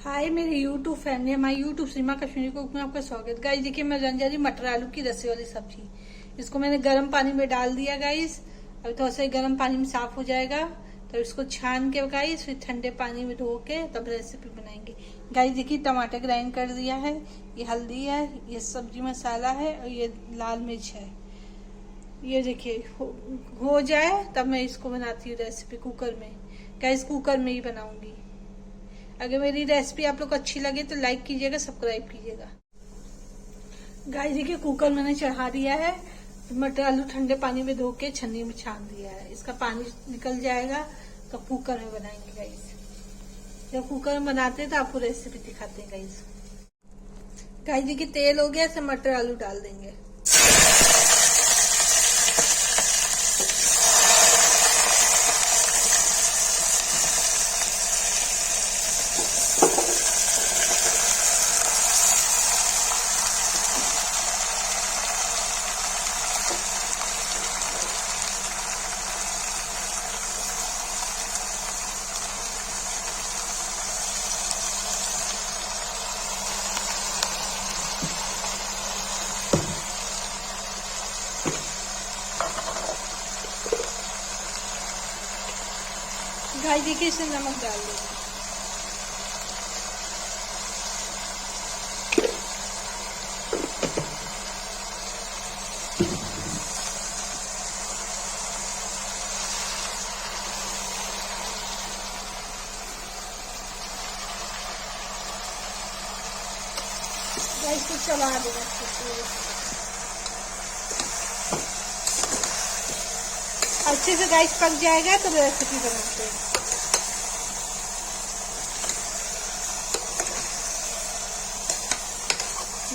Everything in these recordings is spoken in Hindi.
हाय मेरे यूट्यूब फैमिली, हमारी यूट्यूब सीमा कश्मीरी कुक में आपका स्वागत। गाइस देखिए मैं रंजा जी मटर आलू की रस्से वाली सब्जी, इसको मैंने गर्म पानी में डाल दिया गाइस। अभी थोड़ा सा गर्म पानी में साफ हो जाएगा तो इसको छान के गाइस फिर ठंडे पानी में धो के तब रेसिपी बनाएंगे। गाइस देखिए टमाटर ग्राइंड कर दिया है, ये हल्दी है, ये सब्जी मसाला है और ये लाल मिर्च है। ये देखिए हो जाए तब मैं इसको बनाती हूँ रेसिपी कुकर में। गाइस कुकर में ही बनाऊंगी। अगर मेरी रेसिपी आप लोग को अच्छी लगे तो लाइक कीजिएगा, सब्सक्राइब कीजिएगा। गाइस देखिए कुकर मैंने चढ़ा दिया है, मटर आलू ठंडे पानी में धो के छन्नी में छान दिया है। इसका पानी निकल जाएगा तो कुकर में बनाएंगे गाइस। जब कुकर में बनाते हैं तो आपको रेसिपी दिखाते हैं गाइस। गाइस देखिए तेल हो गया, इसमें मटर आलू डाल देंगे। गाइस देखिए इसमें नमक डाल देंगे। गाइस को चला देना अच्छे से। गाइस पक जाएगा तो रेसिपी बनाते हैं।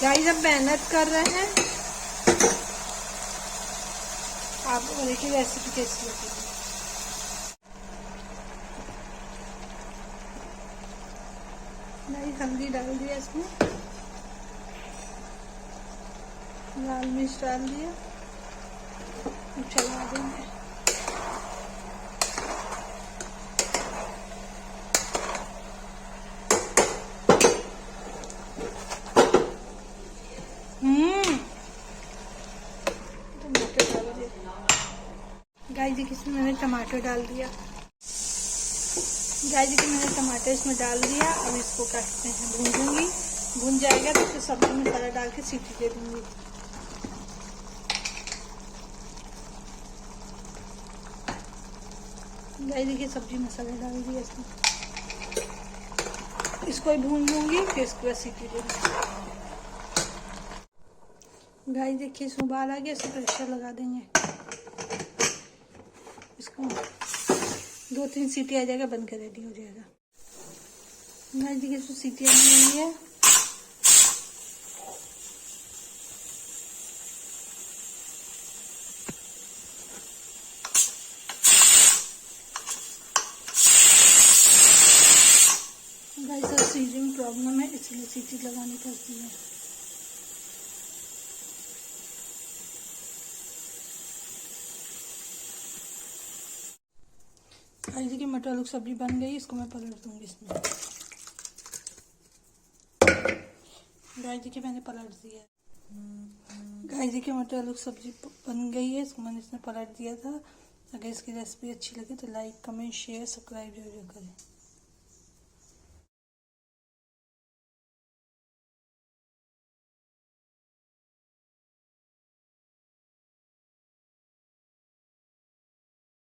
गाइस अब मेहनत कर रहे हैं, आप देखिए रेसिपी कैसी लगेगी। गाइस हल्दी डाल दिया, इसमें लाल मिर्च डाल दिया, चला देंगे। गाइस देखिए इसमें मैंने टमाटर डाल दिया। गाइस देखिए मैंने टमाटर इसमें डाल दिया। अब इसको काटते हैं, भूंजूंगी। भून जाएगा तो फिर सब्जी मसाला डाल के सीटी दे दूंगी। गाइस देखिए सब्जी मसाला डाल दिया इसमें, इसको ही भून लूंगी फिर इसके बाद सीटी दे दूंगी। गाइस देखिए इसमें उबाल आ गया, इसको प्रेशर लगा देंगे। इसको 2-3 सीटी आ जाएगा, बन के रेडी हो जाएगा। गाइस देखिए इसमें सीटी आने लगी है। गाइस सीजन प्रॉब्लम है इसलिए सीटी लगानी पड़ती है। गाइस देखिए मटर आलू की सब्जी बन गई, इसको मैं पलट दूंगी इसमें। गाइस देखिए मैंने पलट दिया। गाइस देखिए मटर आलू की सब्जी बन गई है, इसको मैंने इसमें पलट दिया था। अगर इसकी रेसिपी अच्छी लगे तो लाइक कमेंट शेयर सब्सक्राइब जरूर करें।